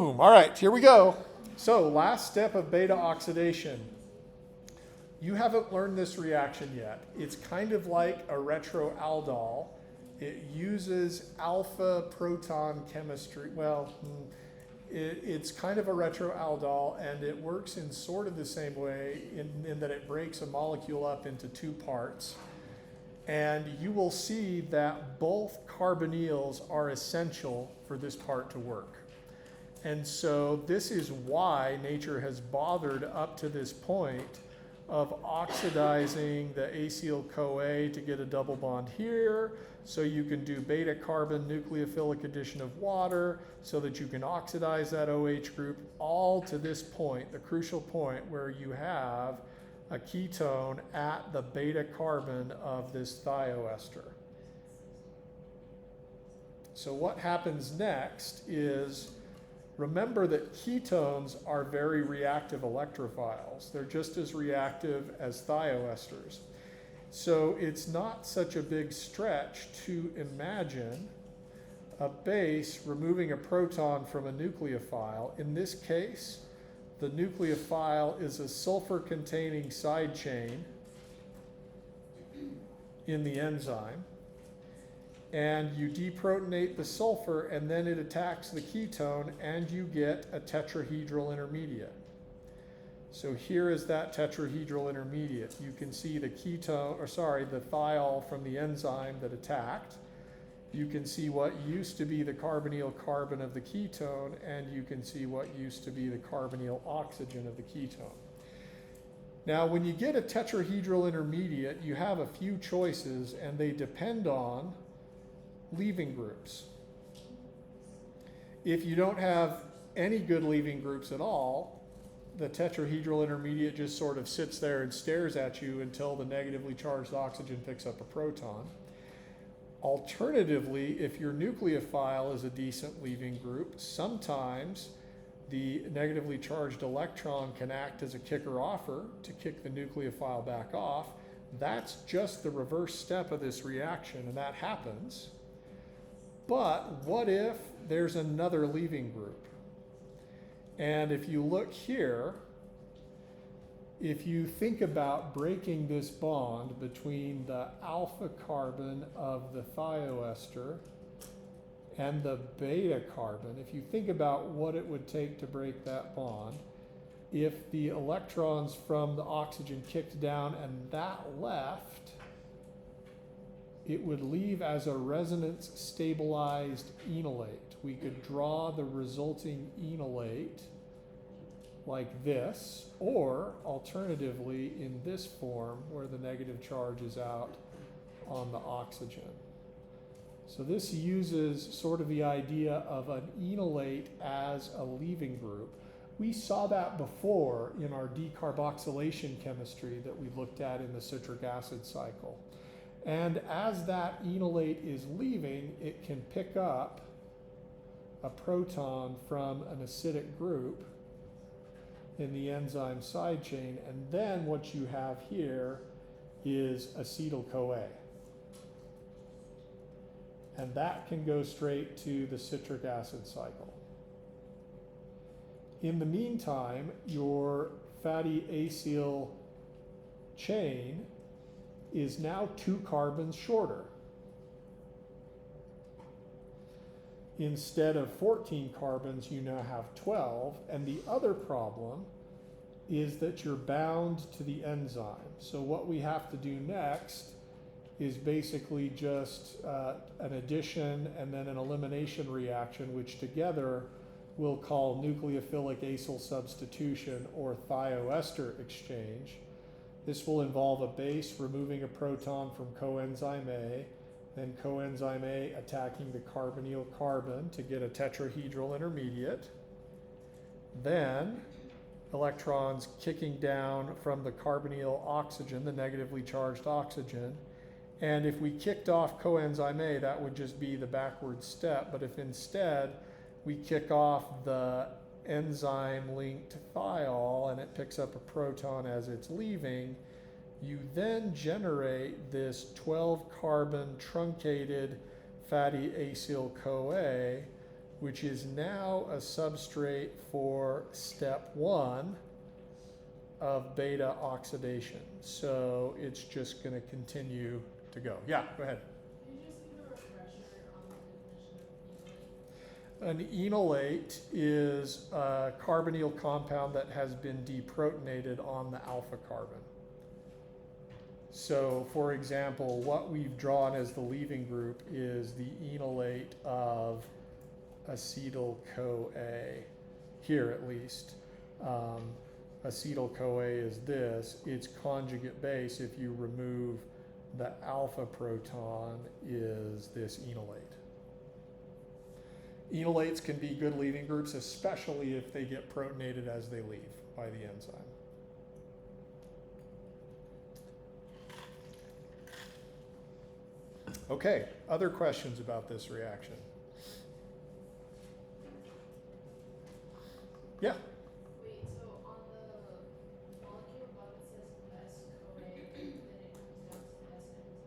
Boom. All right, here we go. So last step of beta oxidation. You haven't learned this reaction yet. It's kind of like a retroaldol. It uses alpha proton chemistry. Well, it's kind of a retroaldol, and it works in sort of the same way in that it breaks a molecule up into two parts. And you will see that both carbonyls are essential for this part to work. And so this is why nature has bothered up to this point of oxidizing the acyl-CoA to get a double bond here, so you can do beta carbon nucleophilic addition of water, so that you can oxidize that OH group, all to this point, the crucial point where you have a ketone at the beta carbon of this thioester. So what happens next is, remember that ketones are very reactive electrophiles. They're just as reactive as thioesters. So it's not such a big stretch to imagine a base removing a proton from a nucleophile. In this case, the nucleophile is a sulfur-containing side chain in the enzyme. And you deprotonate the sulfur, and then it attacks the ketone, and you get a tetrahedral intermediate. So here is that tetrahedral intermediate. You can see the ketone, or sorry, the thiol from the enzyme that attacked. You can see what used to be the carbonyl carbon of the ketone, and you can see what used to be the carbonyl oxygen of the ketone. Now, when you get a tetrahedral intermediate, you have a few choices, and they depend on leaving groups. If you don't have any good leaving groups at all, the tetrahedral intermediate just sort of sits there and stares at you until the negatively charged oxygen picks up a proton. Alternatively, if your nucleophile is a decent leaving group, sometimes the negatively charged electron can act as a kicker-offer to kick the nucleophile back off. That's just the reverse step of this reaction, and that happens. But what if there's another leaving group? And if you look here, if you think about breaking this bond between the alpha carbon of the thioester and the beta carbon, if you think about what it would take to break that bond, if the electrons from the oxygen kicked down and that left, it would leave as a resonance stabilized enolate. We could draw the resulting enolate like this, or alternatively in this form where the negative charge is out on the oxygen. So this uses sort of the idea of an enolate as a leaving group. We saw that before in our decarboxylation chemistry that we looked at in the citric acid cycle. And as that enolate is leaving, it can pick up a proton from an acidic group in the enzyme side chain, and then what you have here is acetyl-CoA. And that can go straight to the citric acid cycle. In the meantime, your fatty acyl chain is now 2 carbons shorter. Instead of 14 carbons, you now have 12. And the other problem is that you're bound to the enzyme. So what we have to do next is basically just an addition and then an elimination reaction, which together we'll call nucleophilic acyl substitution or thioester exchange. This will involve a base removing a proton from coenzyme A, then coenzyme A attacking the carbonyl carbon to get a tetrahedral intermediate, then electrons kicking down from the carbonyl oxygen, the negatively charged oxygen. And if we kicked off coenzyme A, that would just be the backward step. But if instead we kick off the enzyme-linked thiol and it picks up a proton as it's leaving, you then generate this 12-carbon truncated fatty acyl-CoA, which is now a substrate for step 1 of beta oxidation. So it's just going to continue to go. Yeah, go ahead. Can you just give a refresher on the definition of enolate? An enolate is a carbonyl compound that has been deprotonated on the alpha carbon. So, for example, what we've drawn as the leaving group is the enolate of acetyl-CoA, here at least. Acetyl-CoA is this. Its conjugate base, if you remove the alpha proton, is this enolate. Enolates can be good leaving groups, especially if they get protonated as they leave by the enzyme. Okay, other questions about this reaction? Yeah? Wait, so on the molecule above it says S-CoA, and then it comes down to S-enzyme?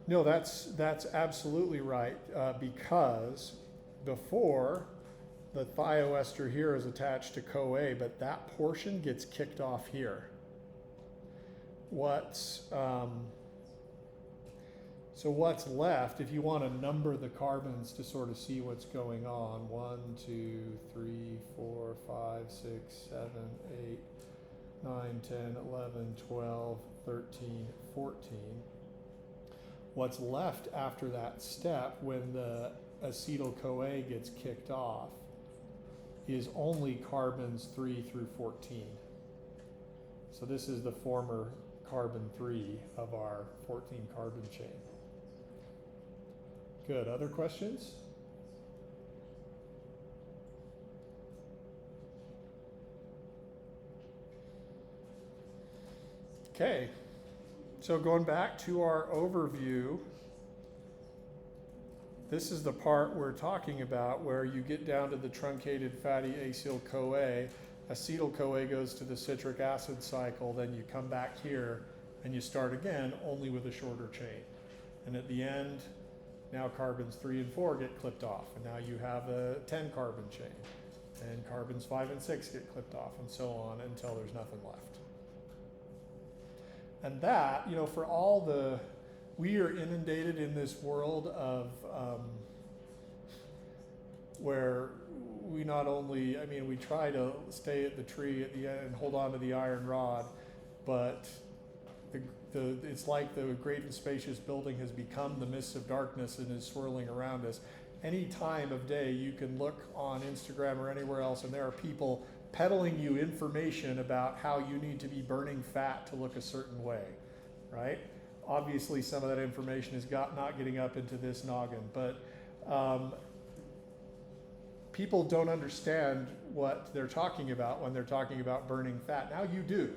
No, that's absolutely right, because before the thioester here is attached to CoA, but that portion gets kicked off here. So what's left, if you want to number the carbons to sort of see what's going on, 1, 2, 3, 4, 5, 6, 7, 8, 9, 10, 11, 12, 13, 14. What's left after that step when the acetyl-CoA gets kicked off is only carbons 3 through 14. So this is the former carbon 3 of our 14 carbon chain. Good. Other questions? Okay. So going back to our overview, this is the part we're talking about where you get down to the truncated fatty acyl-CoA. Acetyl-CoA goes to the citric acid cycle, then you come back here and you start again only with a shorter chain. And at the end, now carbons 3 and 4 get clipped off, and now you have a 10 carbon chain, and carbons 5 and 6 get clipped off, and so on until there's nothing left. And that, you know, for all the, we are inundated in this world of where we not only, I mean, we try to stay at the tree at the end and hold on to the iron rod, but it's like the great and spacious building has become the mists of darkness and is swirling around us. Any time of day you can look on Instagram or anywhere else and there are people peddling you information about how you need to be burning fat to look a certain way, right? Obviously some of that information is not getting up into this noggin, but people don't understand what they're talking about when they're talking about burning fat. Now you do.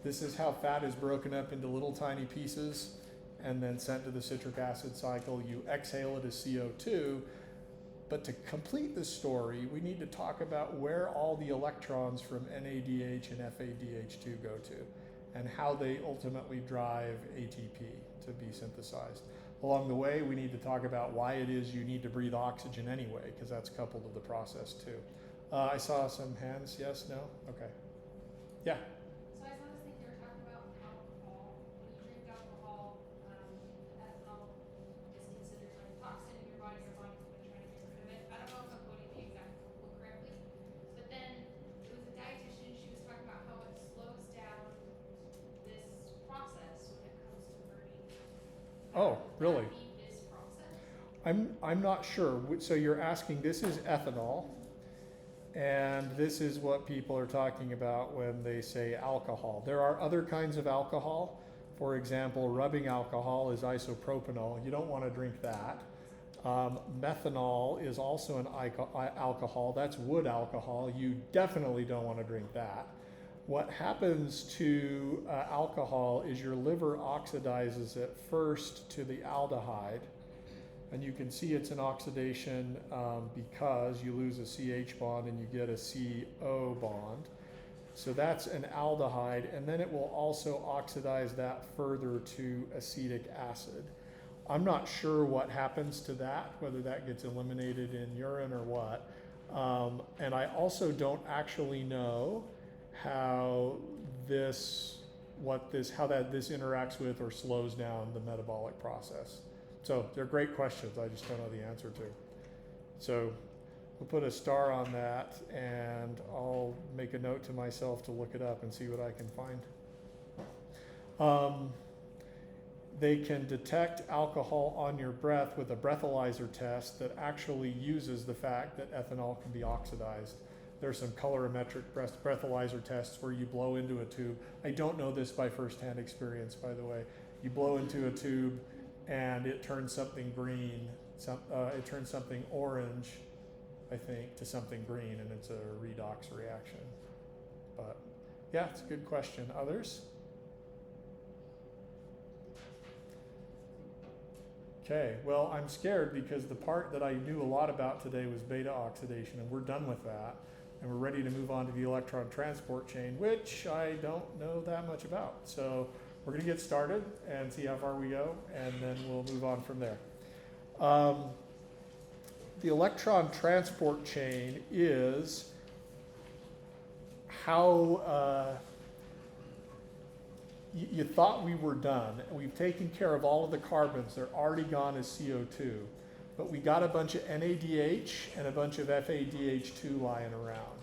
This is how fat is broken up into little tiny pieces and then sent to the citric acid cycle. You exhale it as CO2. But to complete the story, we need to talk about where all the electrons from NADH and FADH2 go to and how they ultimately drive ATP to be synthesized. Along the way, we need to talk about why it is you need to breathe oxygen anyway, because that's coupled to the process too. I saw some hands. Yes? No? Okay. Yeah? So I saw this thing you were talking about alcohol. When you drink alcohol, ethanol is considered like a toxin in your body's going to try to get rid of it. I don't know if I'm quoting the exact quote correctly, but then it was a dietitian. She was talking about how it slows down this process when it comes to burning. Oh, really? Would that be this process? I'm not sure. So you're asking, this is ethanol, and this is what people are talking about when they say alcohol. There are other kinds of alcohol. For example, rubbing alcohol is isopropanol. You don't want to drink that. Methanol is also an alcohol. That's wood alcohol. You definitely don't want to drink that. What happens to alcohol is your liver oxidizes it first to the aldehyde. And you can see it's an oxidation because you lose a CH bond and you get a CO bond. So that's an aldehyde, and then it will also oxidize that further to acetic acid. I'm not sure what happens to that, whether that gets eliminated in urine or what. And I also don't actually know how this interacts with or slows down the metabolic process. So they're great questions. I just don't know the answer to. So we'll put a star on that, and I'll make a note to myself to look it up and see what I can find. They can detect alcohol on your breath with a breathalyzer test that actually uses the fact that ethanol can be oxidized. There's some colorimetric breathalyzer tests where you blow into a tube. I don't know this by firsthand experience, by the way. You blow into a tube and it turns something green, it turns something orange, I think, to something green, and it's a redox reaction. But yeah, it's a good question. Others? Okay, well, I'm scared because the part that I knew a lot about today was beta oxidation, and we're done with that. And we're ready to move on to the electron transport chain, which I don't know that much about. So we're going to get started and see how far we go, and then we'll move on from there. The electron transport chain is how you thought we were done. We've taken care of all of the carbons. They're already gone as CO2. But we got a bunch of NADH and a bunch of FADH2 lying around.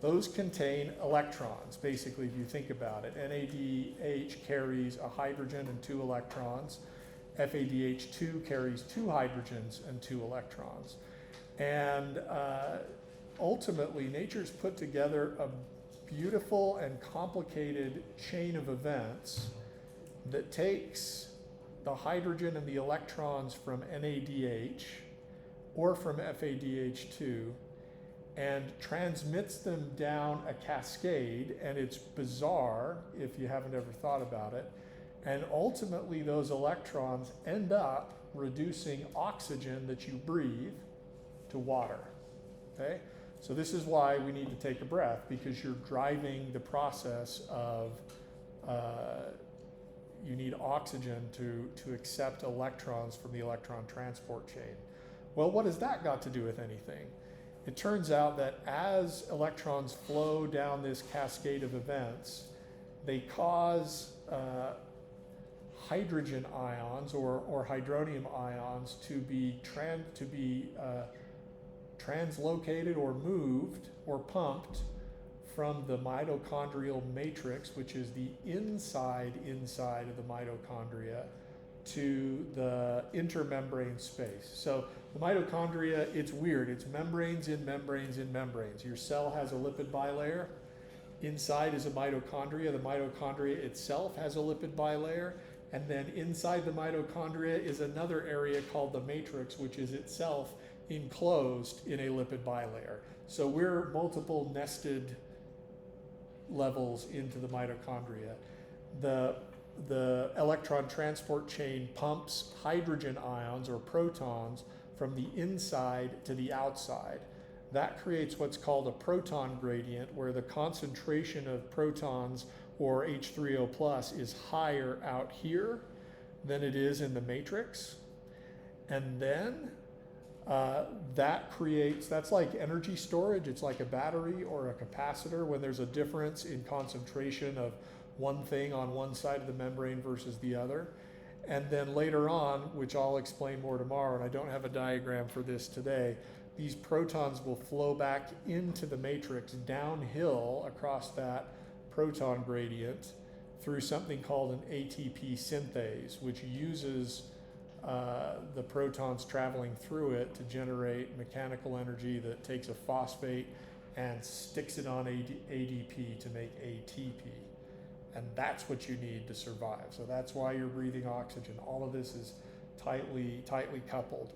Those contain electrons, basically, if you think about it. NADH carries a hydrogen and 2 electrons. FADH2 carries 2 hydrogens and 2 electrons. And ultimately, nature's put together a beautiful and complicated chain of events that takes the hydrogen and the electrons from NADH or from FADH2 and transmits them down a cascade, and it's bizarre if you haven't ever thought about it, and ultimately those electrons end up reducing oxygen that you breathe to water. Okay? So this is why we need to take a breath, because you're driving the process of you need oxygen to accept electrons from the electron transport chain. Well, what has that got to do with anything? It turns out that as electrons flow down this cascade of events, they cause hydrogen ions or hydronium ions to be translocated or moved or pumped from the mitochondrial matrix, which is the inside of the mitochondria, to the intermembrane space. So the mitochondria, it's weird. It's membranes in membranes in membranes. Your cell has a lipid bilayer. Inside is a mitochondria. The mitochondria itself has a lipid bilayer. And then inside the mitochondria is another area called the matrix, which is itself enclosed in a lipid bilayer. So we're multiple nested levels into the mitochondria. The electron transport chain pumps hydrogen ions or protons from the inside to the outside. That creates what's called a proton gradient, where the concentration of protons or H3O plus is higher out here than it is in the matrix. And then that's like energy storage. It's like a battery or a capacitor when there's a difference in concentration of one thing on one side of the membrane versus the other. And then later on, which I'll explain more tomorrow, and I don't have a diagram for this today, these protons will flow back into the matrix downhill across that proton gradient through something called an ATP synthase, which uses the protons traveling through it to generate mechanical energy that takes a phosphate and sticks it on ADP to make ATP. And that's what you need to survive. So that's why you're breathing oxygen. All of this is tightly coupled.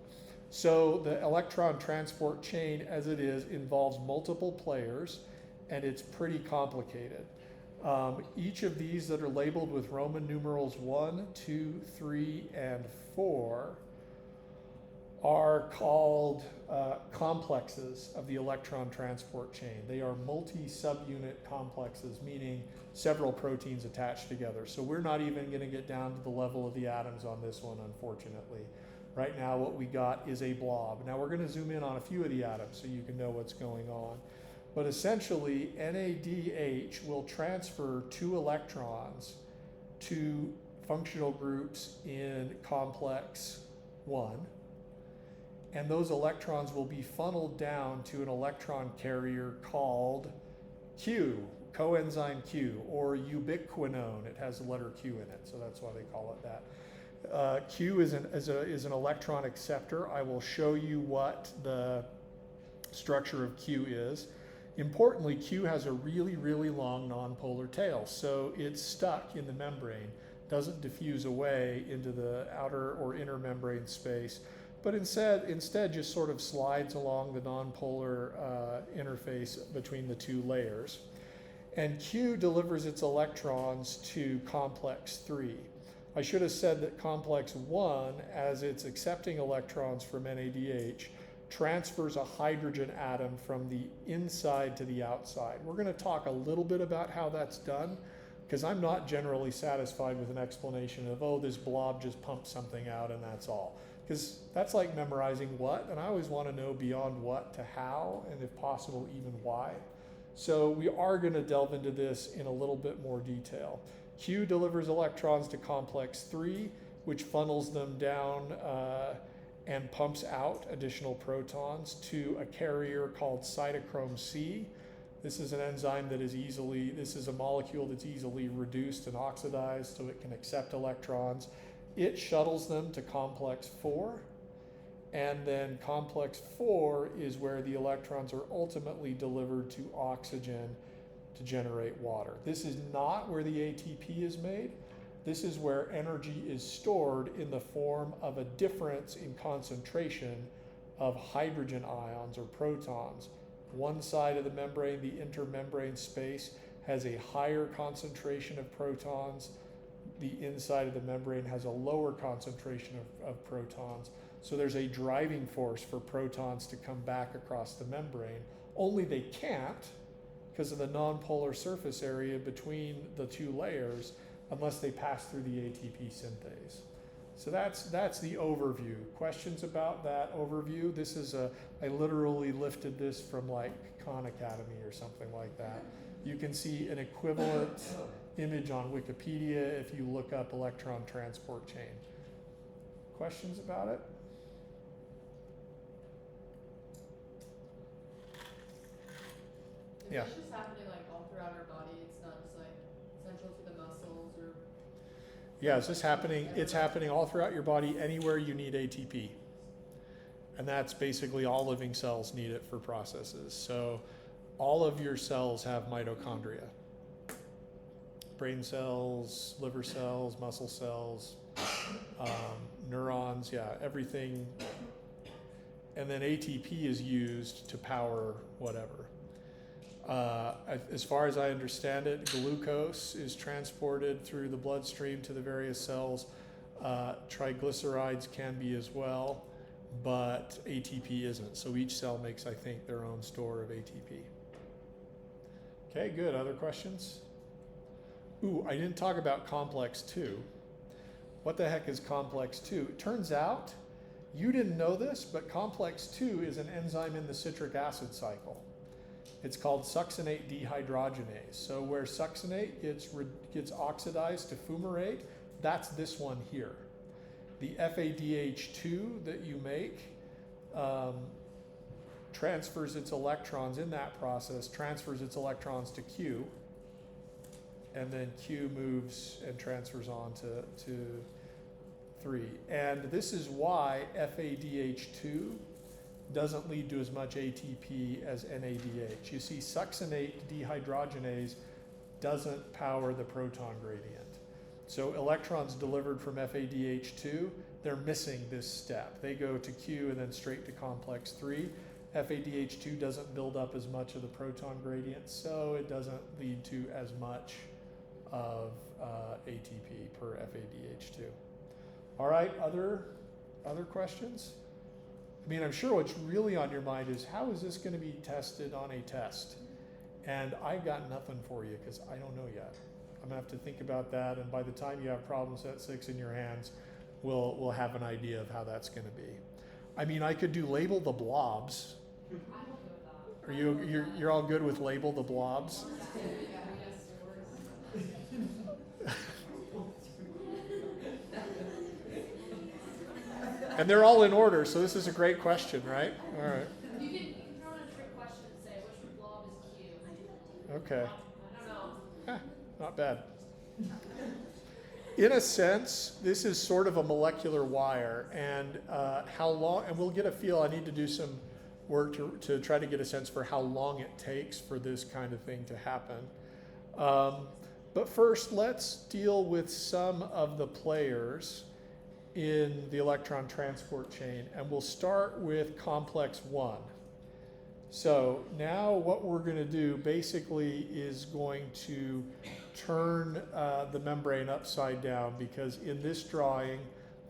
So the electron transport chain, as it is, involves multiple players, and it's pretty complicated. Each of these that are labeled with Roman numerals 1, 2, 3, and 4 are called complexes of the electron transport chain. They are multi-subunit complexes, meaning several proteins attached together. So we're not even going to get down to the level of the atoms on this one, unfortunately. Right now what we got is a blob. Now we're going to zoom in on a few of the atoms so you can know what's going on. But essentially, NADH will transfer 2 electrons to functional groups in complex 1. And those electrons will be funneled down to an electron carrier called Q, coenzyme Q, or ubiquinone. It has the letter Q in it, so that's why they call it that. Q is an electron acceptor. I will show you what the structure of Q is. Importantly, Q has a really, really long nonpolar tail, so it's stuck in the membrane, doesn't diffuse away into the outer or inner membrane space, but instead just sort of slides along the nonpolar interface between the 2 layers. And Q delivers its electrons to complex 3. I should have said that complex 1, as it's accepting electrons from NADH, transfers a hydrogen atom from the inside to the outside. We're going to talk a little bit about how that's done, because I'm not generally satisfied with an explanation of, oh, this blob just pumps something out and that's all. Because that's like memorizing what, and I always want to know beyond what to how, and if possible, even why. So we are going to delve into this in a little bit more detail. Q delivers electrons to complex 3, which funnels them down and pumps out additional protons to a carrier called cytochrome C. This is an enzyme that is this is a molecule that's easily reduced and oxidized so it can accept electrons. It shuttles them to complex 4, and then complex 4 is where the electrons are ultimately delivered to oxygen to generate water. This is not where the ATP is made. This is where energy is stored in the form of a difference in concentration of hydrogen ions or protons. One side of the membrane, the intermembrane space, has a higher concentration of protons. The inside of the membrane has a lower concentration of protons. So there's a driving force for protons to come back across the membrane. Only they can't because of the nonpolar surface area between the 2 layers unless they pass through the ATP synthase. So that's the overview. Questions about that overview? This is I literally lifted this from like Khan Academy or something like that. You can see an equivalent image on Wikipedia if you look up electron transport chain. Questions about it? Is this just happening like all throughout our body? It's not just like central to the muscles or? Yeah, it's just happening. It's happening all throughout your body, anywhere you need ATP. And that's basically all living cells need it for processes. So all of your cells have mitochondria. Brain cells, liver cells, muscle cells, neurons, yeah, everything. And then ATP is used to power whatever. As far as I understand it, glucose is transported through the bloodstream to the various cells. Triglycerides can be as well, but ATP isn't. So each cell makes, I think, their own store of ATP. Okay, good. Other questions? Ooh, I didn't talk about complex 2. What the heck is complex 2? It turns out, you didn't know this, but complex 2 is an enzyme in the citric acid cycle. It's called succinate dehydrogenase. So where succinate gets oxidized to fumarate, that's this one here. The FADH2 that you make transfers its electrons in that process, transfers its electrons to Q, and then Q moves and transfers on to 3. And this is why FADH2 doesn't lead to as much ATP as NADH. You see, succinate dehydrogenase doesn't power the proton gradient. So electrons delivered from FADH2, they're missing this step. They go to Q and then straight to complex 3. FADH2 doesn't build up as much of the proton gradient, so it doesn't lead to as much of ATP per FADH2. All right, other questions? I mean, I'm sure what's really on your mind is how is this going to be tested on a test? And I've got nothing for you because I don't know yet. I'm gonna have to think about that, and by the time you have problem set 6 in your hands, we'll have an idea of how that's gonna be. I mean, I could do label the blobs. I'm okay with that. Are you're all good with label the blobs? And they're all in order, so this is a great question, right? All right. You can throw in a trick question and say which blob is Q. Okay. I don't know. Not bad. In a sense, this is sort of a molecular wire, and how long, and we'll get a feel, I need to do some work to try to get a sense for how long it takes for this kind of thing to happen. But first, let's deal with some of the players in the electron transport chain, and we'll start with complex 1. So now what we're going to do basically is going to turn the membrane upside down, because in this drawing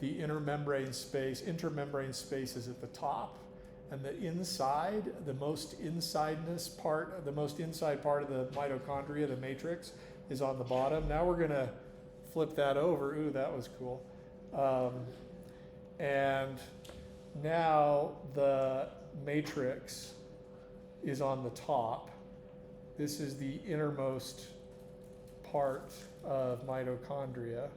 the intermembrane space is at the top, and the inside, the most inside part of the mitochondria, the matrix, is on the bottom. Now we're going to flip that over. Ooh, that was cool. And now the matrix is on the top. This is the innermost part of mitochondria.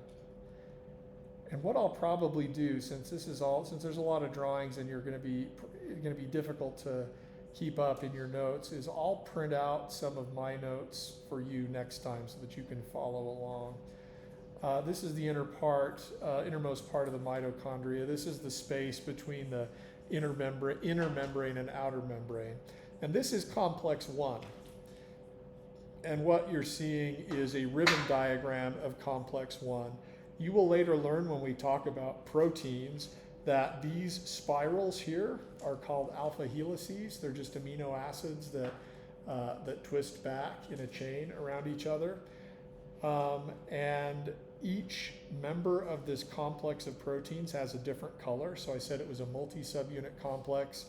And what I'll probably do, since there's a lot of drawings and it's going to be difficult to keep up in your notes, is I'll print out some of my notes for you next time so that you can follow along. This is the innermost part of the mitochondria. This is the space between the inner membrane and outer membrane. And this is complex 1. And what you're seeing is a ribbon diagram of complex 1. You will later learn when we talk about proteins that these spirals here are called alpha helices. They're just amino acids that twist back in a chain around each other. And each member of this complex of proteins has a different color. So I said it was a multi-subunit complex.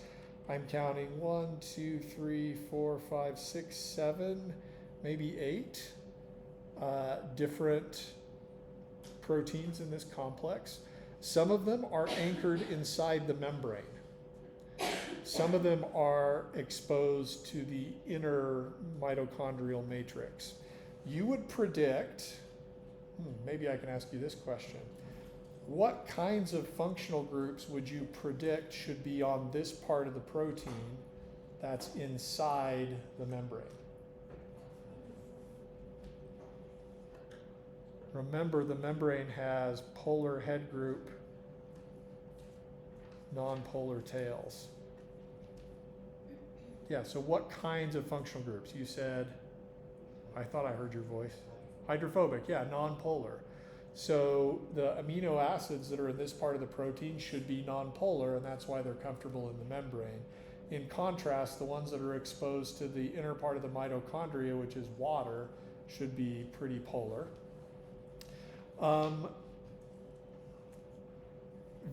I'm counting 1, 2, 3, 4, 5, 6, 7, maybe 8 different proteins in this complex. Some of them are anchored inside the membrane. Some of them are exposed to the inner mitochondrial matrix. You would predict, maybe I can ask you this question. What kinds of functional groups would you predict should be on this part of the protein that's inside the membrane? Remember, the membrane has polar head group, non-polar tails. Yeah, so what kinds of functional groups? You said, I thought I heard your voice. Hydrophobic, yeah, non-polar. So the amino acids that are in this part of the protein should be non-polar, and that's why they're comfortable in the membrane. In contrast, the ones that are exposed to the inner part of the mitochondria, which is water, should be pretty polar.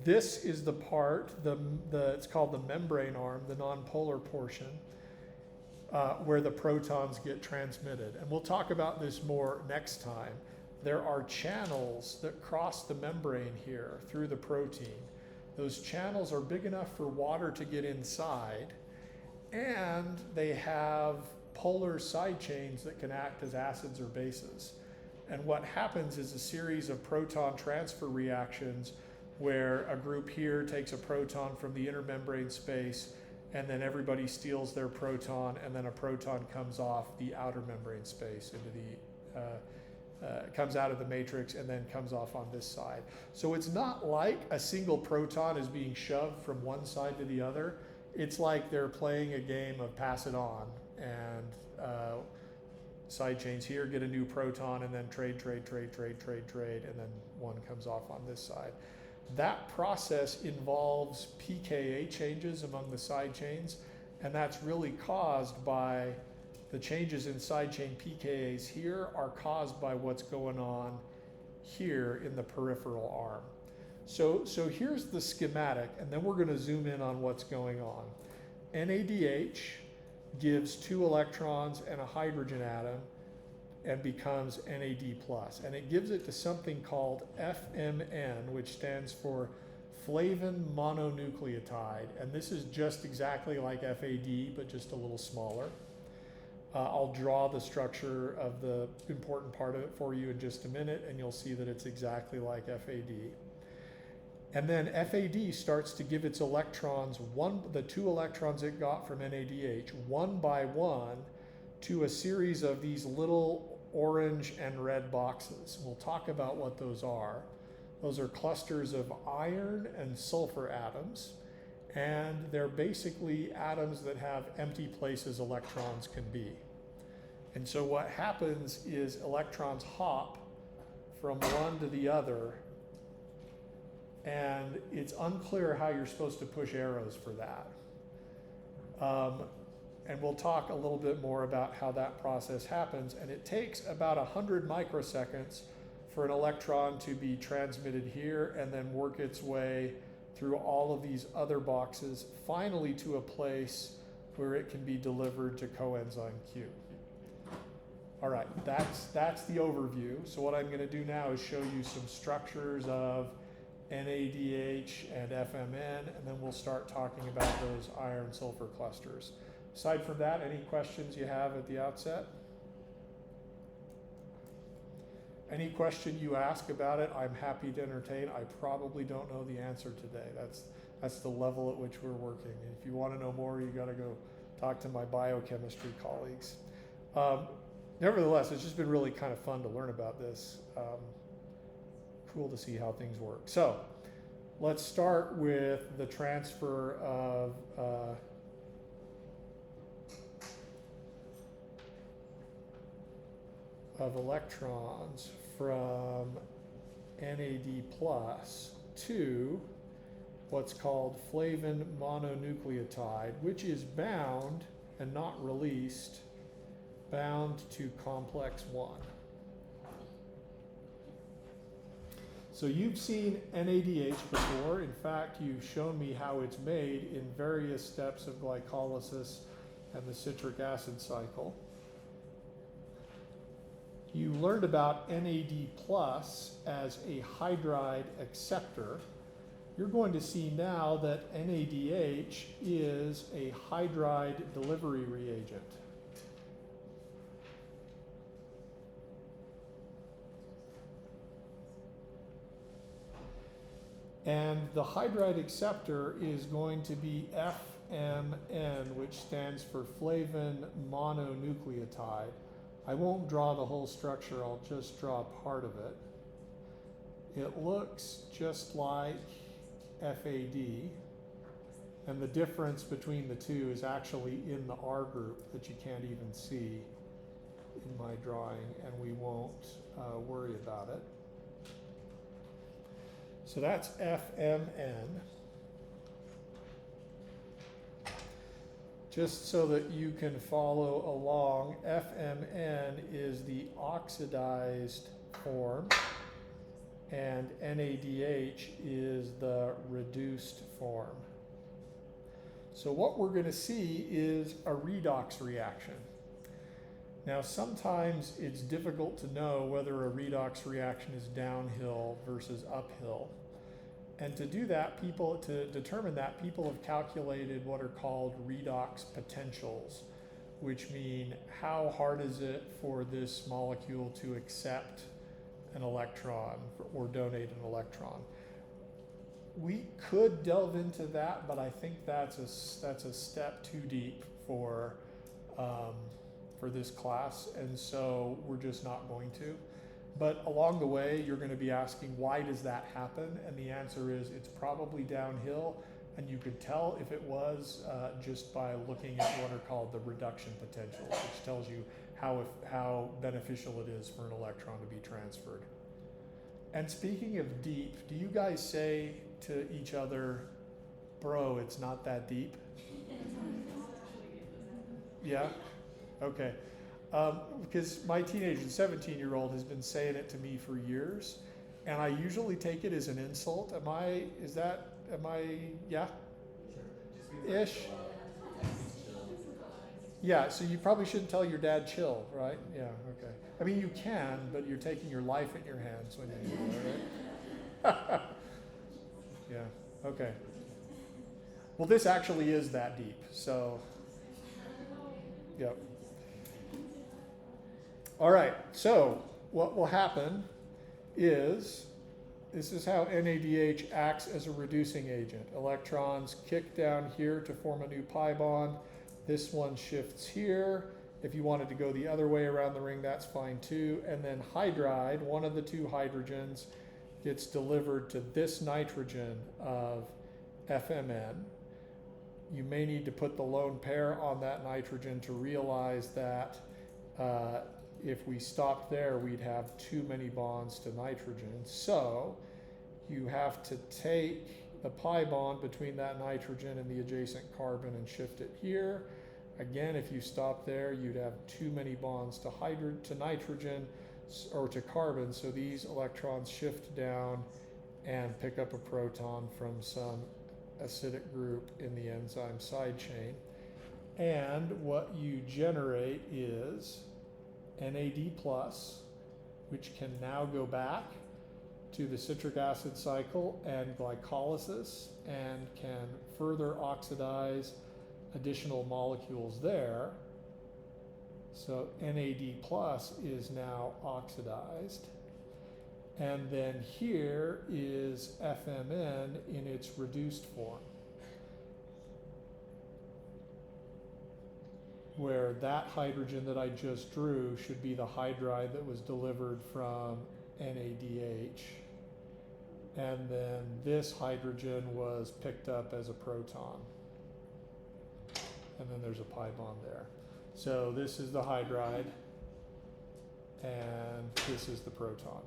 This is the part, it's called the membrane arm, the non-polar portion, where the protons get transmitted. And we'll talk about this more next time. There are channels that cross the membrane here through the protein. Those channels are big enough for water to get inside, and they have polar side chains that can act as acids or bases. And what happens is a series of proton transfer reactions where a group here takes a proton from the inner membrane space, and then everybody steals their proton, and then a proton comes off the outer membrane space into the comes out of the matrix and then comes off on this side. So it's not like a single proton is being shoved from one side to the other. It's like they're playing a game of pass it on, and side chains here get a new proton, and then trade, and then one comes off on this side. That process involves pKa changes among the side chains, and that's really caused by the changes in side chain pKa's here are caused by what's going on here in the peripheral arm. So here's the schematic, and then we're going to zoom in on what's going on. NADH gives 2 electrons and a hydrogen atom and becomes NAD+. And it gives it to something called FMN, which stands for flavin mononucleotide. And this is just exactly like FAD, but just a little smaller. I'll draw the structure of the important part of it for you in just a minute, and you'll see that it's exactly like FAD. And then FAD starts to give its electrons, the 2 electrons it got from NADH, one by one, to a series of these little orange and red boxes. We'll talk about what those are. Those are clusters of iron and sulfur atoms, and they're basically atoms that have empty places electrons can be. And so what happens is electrons hop from one to the other, and it's unclear how you're supposed to push arrows for that. And we'll talk a little bit more about how that process happens. And it takes about 100 microseconds for an electron to be transmitted here and then work its way through all of these other boxes, finally to a place where it can be delivered to coenzyme Q. All right, that's the overview. So what I'm going to do now is show you some structures of NADH and FMN, and then we'll start talking about those iron sulfur clusters. Aside from that, any questions you have at the outset? Any question you ask about it, I'm happy to entertain. I probably don't know the answer today. That's the level at which we're working. If you want to know more, you got to go talk to my biochemistry colleagues. Nevertheless, it's just been really kind of fun to learn about this. Cool to see how things work. So let's start with the transfer of electrons from NAD+ to what's called flavin mononucleotide, which is bound and not released, bound to complex 1. So you've seen NADH before. In fact, you've shown me how it's made in various steps of glycolysis and the citric acid cycle. You learned about NAD+ as a hydride acceptor. You're going to see now that NADH is a hydride delivery reagent. And the hydride acceptor is going to be FMN, which stands for flavin mononucleotide. I won't draw the whole structure, I'll just draw part of it. It looks just like FAD, and the difference between the two is actually in the R group that you can't even see in my drawing, and we won't worry about it. So that's FMN. Just so that you can follow along, FMN is the oxidized form, and NADH is the reduced form. So what we're going to see is a redox reaction. Now, sometimes it's difficult to know whether a redox reaction is downhill versus uphill. And to do that, to determine that, people have calculated what are called redox potentials, which mean how hard is it for this molecule to accept an electron or donate an electron. We could delve into that, but I think that's a step too deep for this class, and so we're just not going to. But along the way, you're going to be asking, why does that happen? And the answer is, it's probably downhill, and you could tell if it was just by looking at what are called the reduction potentials, which tells you how beneficial it is for an electron to be transferred. And speaking of deep, do you guys say to each other, bro, it's not that deep? Yeah? Okay. Because my teenager, 17-year-old, has been saying it to me for years, and I usually take it as an insult. Yeah? Ish? Yeah, so you probably shouldn't tell your dad chill, right? Yeah, okay. I mean, you can, but you're taking your life in your hands when you do that, right? Yeah, okay. Well, this actually is that deep, so, yep. All right, so what will happen is, this is how NADH acts as a reducing agent. Electrons kick down here to form a new pi bond. This one shifts here. If you wanted to go the other way around the ring, that's fine too. And then hydride, one of the two hydrogens, gets delivered to this nitrogen of FMN. You may need to put the lone pair on that nitrogen to realize that if we stopped there, we'd have too many bonds to nitrogen. So you have to take the pi bond between that nitrogen and the adjacent carbon and shift it here. Again, if you stop there, you'd have too many bonds to nitrogen or to carbon. So these electrons shift down and pick up a proton from some acidic group in the enzyme side chain. And what you generate is NAD+, which can now go back to the citric acid cycle and glycolysis and can further oxidize additional molecules there. So NAD+ is now oxidized. And then here is FMN in its reduced form, where that hydrogen that I just drew should be the hydride that was delivered from NADH. And then this hydrogen was picked up as a proton. And then there's a pi bond there. So this is the hydride, and this is the proton.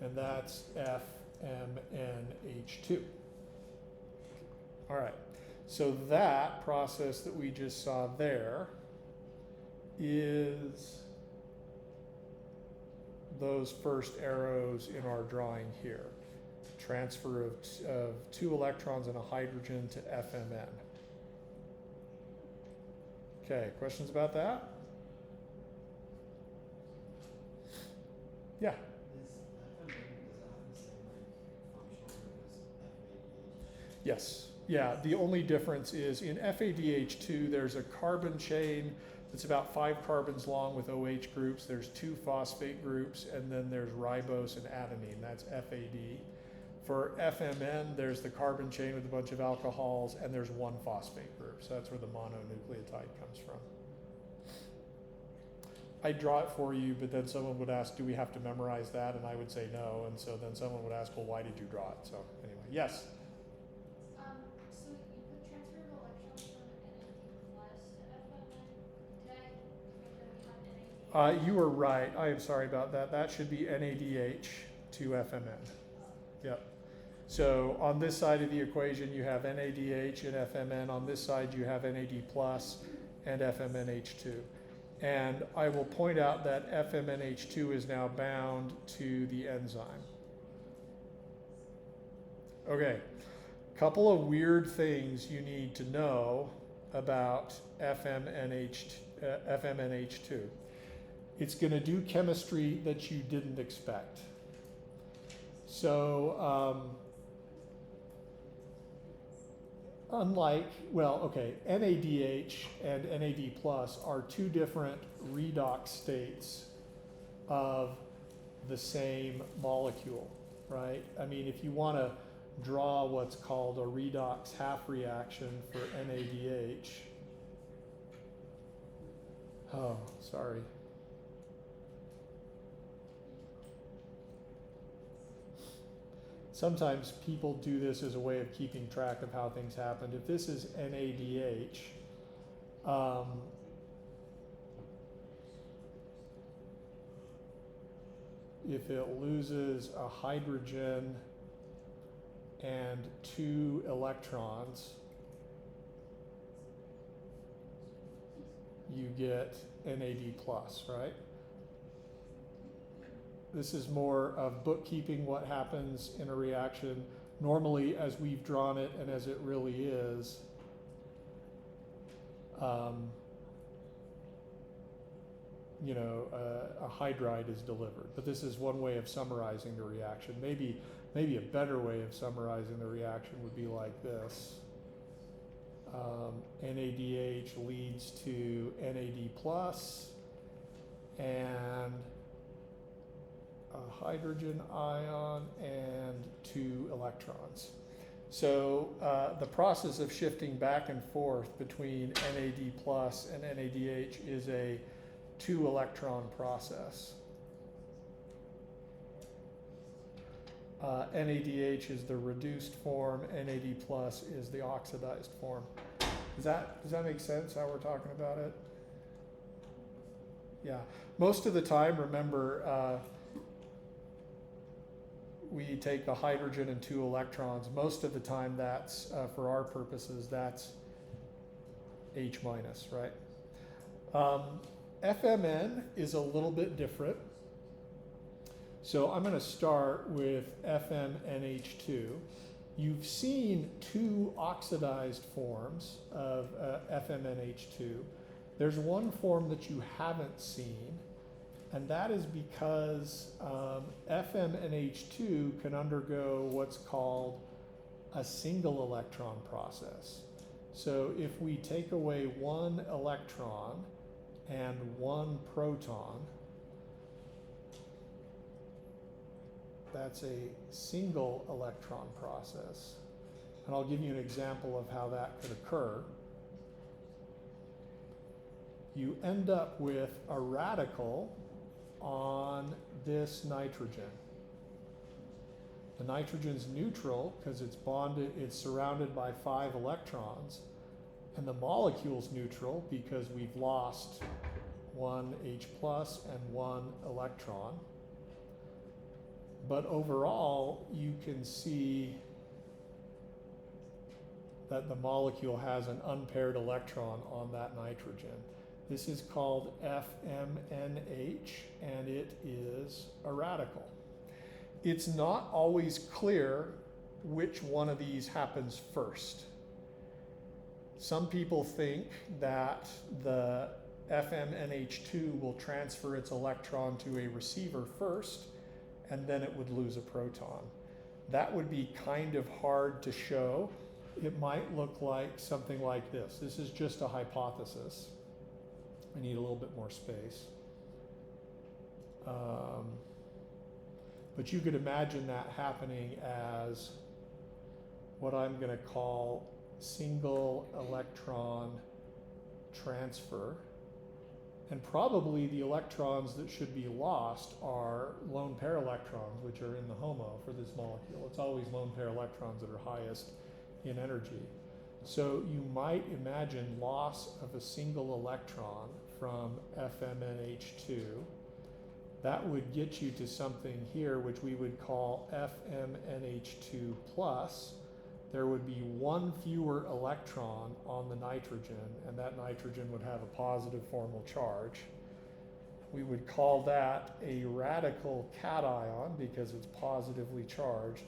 And that's FMNH2. All right. So that process that we just saw there is those first arrows in our drawing here. Transfer of 2 electrons and a hydrogen to FMN. Okay, questions about that? Yeah. Yes. Yeah, the only difference is in FADH2, there's a carbon chain that's about 5 carbons long with OH groups. There's 2 phosphate groups, and then there's ribose and adenine. That's FAD. For FMN, there's the carbon chain with a bunch of alcohols, and there's 1 phosphate group. So that's where the mononucleotide comes from. I'd draw it for you, but then someone would ask, do we have to memorize that? And I would say no. And so then someone would ask, well, why did you draw it? So anyway, yes? So you put transfer of electrons from NAD+ to FMN. Did I make them have NAD? You were right. I am sorry about that. That should be NADH to FMN. Yep. So on this side of the equation, you have NADH and FMN. On this side, you have NAD+ and FMNH2. And I will point out that FMNH2 is now bound to the enzyme. Okay, couple of weird things you need to know about FMNH2. It's going to do chemistry that you didn't expect. So, NADH and NAD+ are 2 different redox states of the same molecule, right? I mean, if you want to draw what's called a redox half reaction for NADH, oh, sorry. Sometimes people do this as a way of keeping track of how things happened. If this is NADH, if it loses a hydrogen and 2 electrons, you get NAD+, right? This is more of bookkeeping what happens in a reaction normally as we've drawn it and as it really is. A hydride is delivered. But this is one way of summarizing the reaction. Maybe a better way of summarizing the reaction would be like this. NADH leads to NAD plus and a hydrogen ion and 2 electrons. So the process of shifting back and forth between NAD plus and NADH is a 2 electron process. NADH is the reduced form, NAD plus is the oxidized form. Does that make sense how we're talking about it? Yeah. Most of the time, remember, we take the hydrogen and 2 electrons. Most of the time, that's, for our purposes, that's H minus, right? FMN is a little bit different. So I'm going to start with FMNH2. You've seen 2 oxidized forms of FMNH2. There's one form that you haven't seen, and that is because FMNH2 can undergo what's called a single electron process. So if we take away 1 electron and 1 proton, that's a single electron process. And I'll give you an example of how that could occur. You end up with a radical on this nitrogen. The nitrogen's neutral because it's bonded, it's surrounded by 5 electrons. And the molecule's neutral because we've lost 1 H plus and 1 electron. But overall, you can see that the molecule has an unpaired electron on that nitrogen. This is called FMNH, and it is a radical. It's not always clear which one of these happens first. Some people think that the FMNH2 will transfer its electron to a receiver first, and then it would lose a proton. That would be kind of hard to show. It might look like something like this. This is just a hypothesis. I need a little bit more space. But you could imagine that happening as what I'm going to call single electron transfer. And probably the electrons that should be lost are lone pair electrons, which are in the HOMO for this molecule. It's always lone pair electrons that are highest in energy. So you might imagine loss of a single electron from FMNH2. That would get you to something here, which we would call FMNH2 plus. There would be 1 fewer electron on the nitrogen, and that nitrogen would have a positive formal charge. We would call that a radical cation because it's positively charged.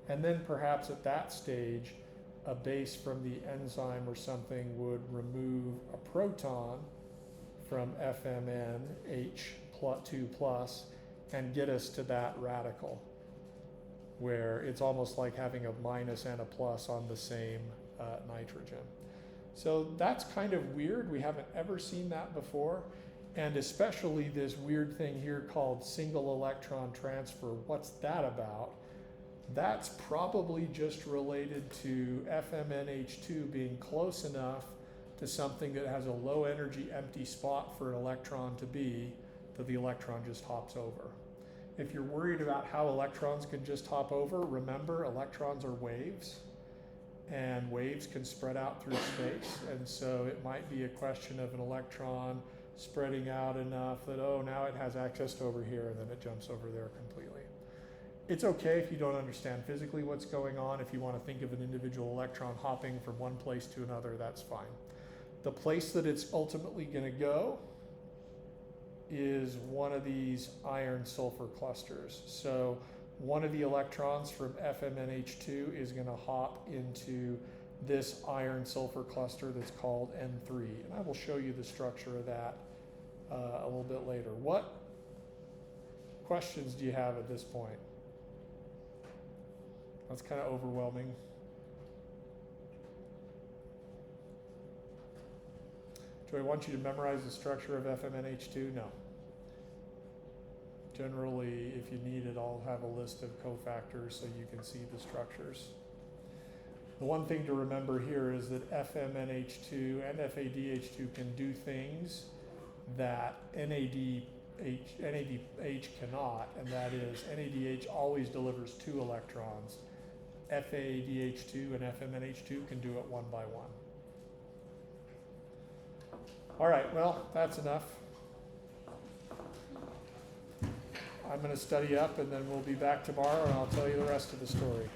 And then perhaps at that stage, a base from the enzyme or something would remove a proton from FMNH2 plus and get us to that radical, where it's almost like having a minus and a plus on the same nitrogen. So that's kind of weird. We haven't ever seen that before. And especially this weird thing here called single electron transfer. What's that about? That's probably just related to FMNH2 being close enough to something that has a low energy empty spot for an electron to be, that the electron just hops over. If you're worried about how electrons can just hop over, remember electrons are waves, and waves can spread out through space. And so it might be a question of an electron spreading out enough that, oh, now it has access to over here, and then it jumps over there completely. It's okay if you don't understand physically what's going on. If you want to think of an individual electron hopping from one place to another, that's fine. The place that it's ultimately going to go is one of these iron sulfur clusters. So one of the electrons from FMNH2 is going to hop into this iron sulfur cluster that's called N3. And I will show you the structure of that a little bit later. What questions do you have at this point? That's kind of overwhelming. Do I want you to memorize the structure of FMNH2? No. Generally, if you need it, I'll have a list of cofactors so you can see the structures. The one thing to remember here is that FMNH2 and FADH2 can do things that NADH cannot, and that is NADH always delivers 2 electrons. FADH2 and FMNH2 can do it one by one. All right, well, that's enough. I'm going to study up, and then we'll be back tomorrow, and I'll tell you the rest of the story.